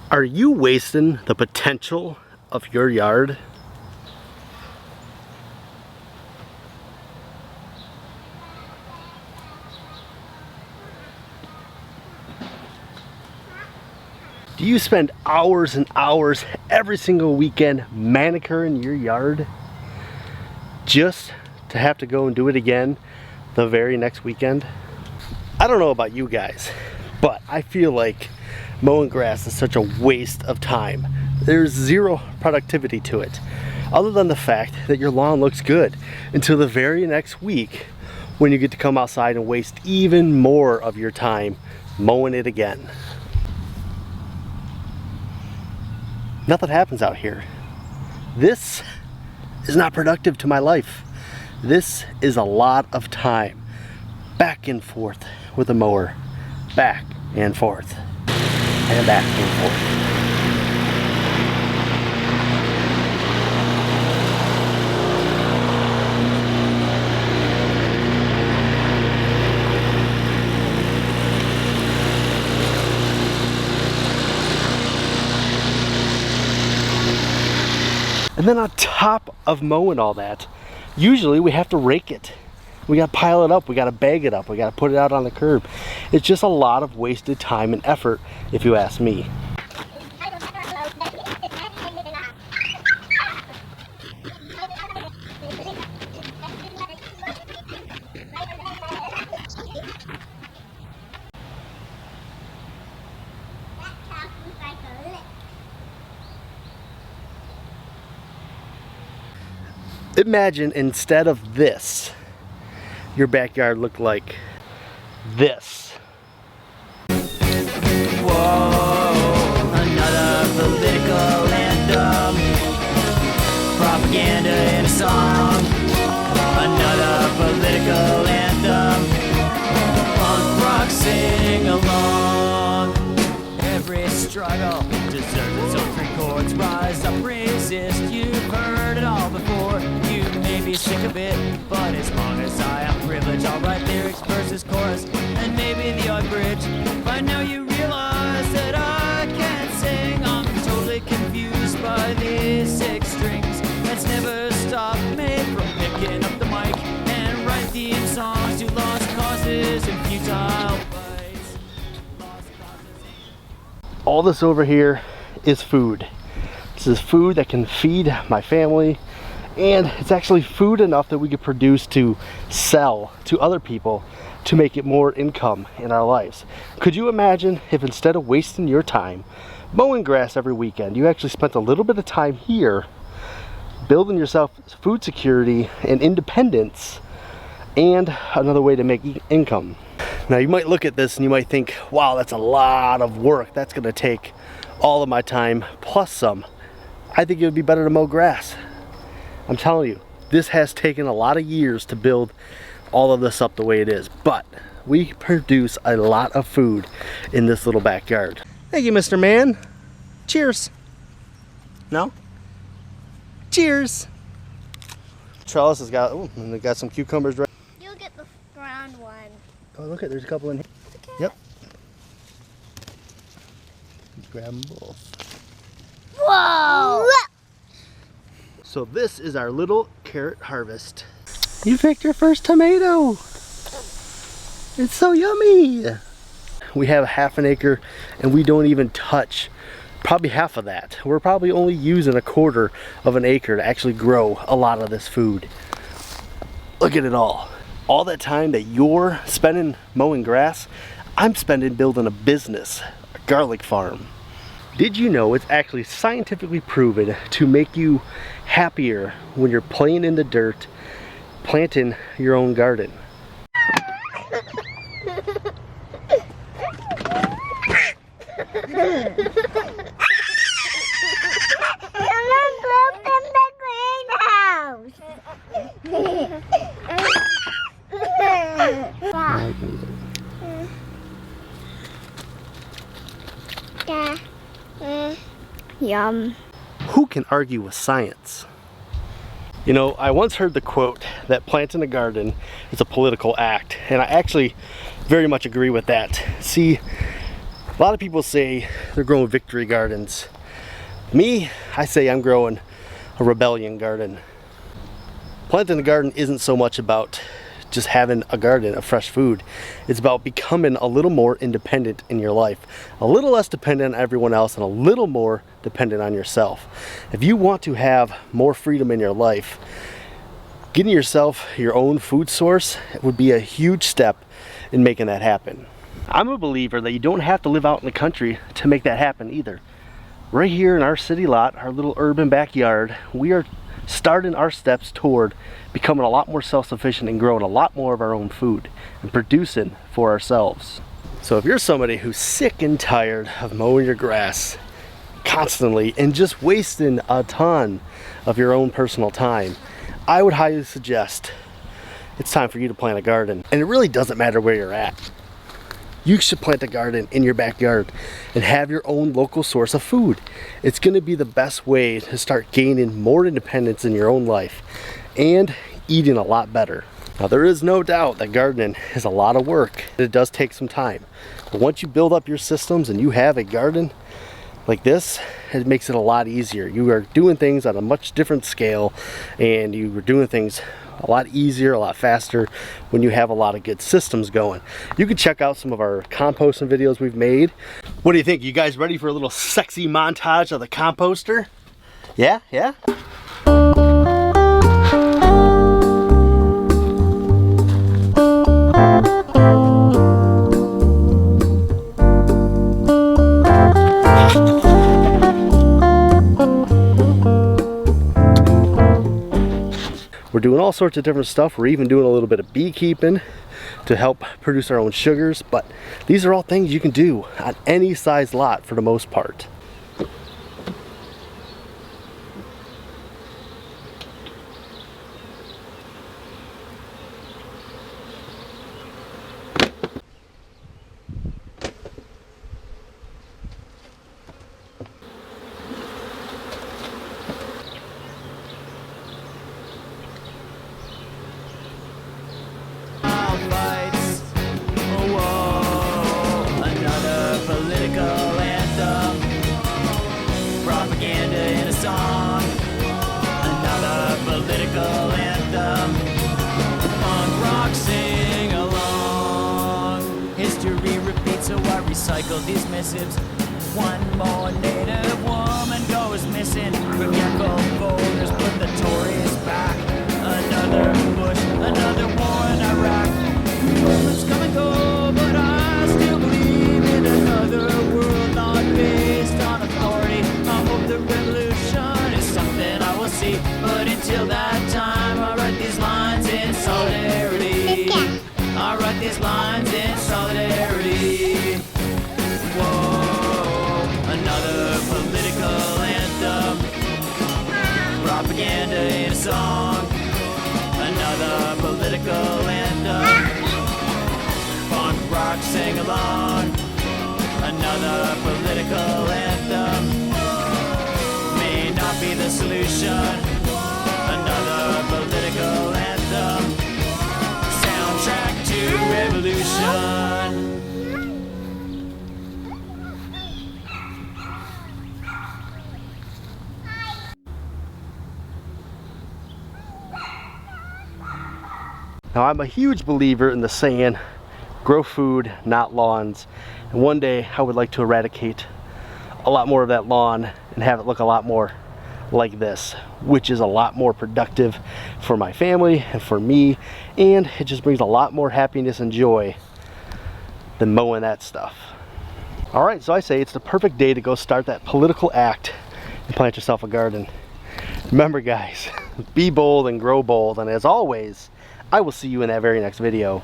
Are you wasting the potential of your yard? Do you spend hours and hours every single weekend manicuring your yard just to have to go and do it again the very next weekend? I don't know about you guys, but I feel like mowing grass is such a waste of time. There's zero productivity to it, other than the fact that your lawn looks good until the very next week when you get to come outside and waste even more of your time mowing it again. Nothing happens out here. This is not productive to my life. This is a lot of time back and forth with a mower, back and forth, and back and forth. And then on top of mowing all that, usually we have to rake it. We gotta pile it up, we gotta bag it up, we gotta put it out on the curb. It's just a lot of wasted time and effort, if you ask me. Imagine instead of this, your backyard looked like this. Whoa, another political anthem, propaganda in a song. Another political anthem, punk rock sing along. Every struggle deserves its own 3 chords. Rise up, resist, you've heard it all before. You may be sick of it, but as long as I am privileged, I'll write lyrics, verses, chorus, and maybe the odd bridge. By now you realize that I can't sing. I'm totally confused by these 6 strings. That's never stopped me from picking up the mic and write theme songs to lost causes and futile fights. All this over here is food. This is food that can feed my family, and it's actually food enough that we could produce to sell to other people to make it more income in our lives. Could you imagine if instead of wasting your time mowing grass every weekend, you actually spent a little bit of time here building yourself food security and independence and another way to make income? Now you might look at this and you might think, wow, that's a lot of work. That's gonna take all of my time plus some. I think it would be better to mow grass. I'm telling you, this has taken a lot of years to build all of this up the way it is, but we produce a lot of food in this little backyard. Thank you, Mr. Man. Cheers. No? Cheers. Trellis has got, oh, and they got some cucumbers right. You'll get the brown one. Oh, look at, there's a couple in here. Okay. Yep. Let's grab them both. Whoa! So this is our little carrot harvest. You picked your first tomato. It's so yummy. We have 1/2 acre and we don't even touch probably half of that. We're probably only using 1/4 of an acre to actually grow a lot of this food. Look at it all. All that time that you're spending mowing grass, I'm spending building a business, a garlic farm. Did you know it's actually scientifically proven to make you happier when you're playing in the dirt, planting your own garden? Yum. Who can argue with science? You know, I once heard the quote that planting a garden is a political act, and I actually very much agree with that. See, A lot of people say they're growing victory gardens. Me, I say I'm growing a rebellion garden. Planting a garden isn't so much about just having a garden of fresh food. It's about becoming a little more independent in your life, a little less dependent on everyone else, and a little more dependent on yourself. If you want to have more freedom in your life, getting yourself your own food source would be a huge step in making that happen. I'm a believer that you don't have to live out in the country to make that happen either. Right here in our city lot, our little urban backyard, we are starting our steps toward becoming a lot more self-sufficient and growing a lot more of our own food and producing for ourselves. So if you're somebody who's sick and tired of mowing your grass constantly and just wasting a ton of your own personal time, I would highly suggest it's time for you to plant a garden. And it really doesn't matter where you're at. You should plant a garden in your backyard and have your own local source of food. It's going to be the best way to start gaining more independence in your own life and eating a lot better. Now, there is no doubt that gardening is a lot of work. It does take some time. But once you build up your systems and you have a garden like this, it makes it a lot easier. You are doing things on a much different scale, and you are doing things a lot easier, a lot faster when you have a lot of good systems going. You can check out some of our composting videos we've made. What do you think? You guys ready for a little sexy montage of the composter? Yeah? Yeah? We're doing all sorts of different stuff. We're even doing a little bit of beekeeping to help produce our own sugars, but these are all things you can do on any size lot for the most part. Political anthem, propaganda in a song, another political anthem, punk rock sing along. History repeats, so I recycle these missives. One more native woman goes missing. Forgetful voters put the Tories back. Another Bush, another war in Iraq. Let's come and go, but I still believe in another world not based on authority. I hope the revolution is something I will see, but until that time I write these lines in solidarity. I write these lines in solidarity. Whoa, another political anthem, propaganda in a song, another political anthem, punk rock sing along, another political anthem, may not be the solution, another political anthem, soundtrack to revolution. Now, I'm a huge believer in the saying, grow food, not lawns. And one day I would like to eradicate a lot more of that lawn and have it look a lot more like this, which is a lot more productive for my family and for me, and it just brings a lot more happiness and joy than mowing that stuff. All right, so I say it's the perfect day to go start that political act and plant yourself a garden. Remember, guys, be bold and grow bold, and as always, I will see you in that very next video.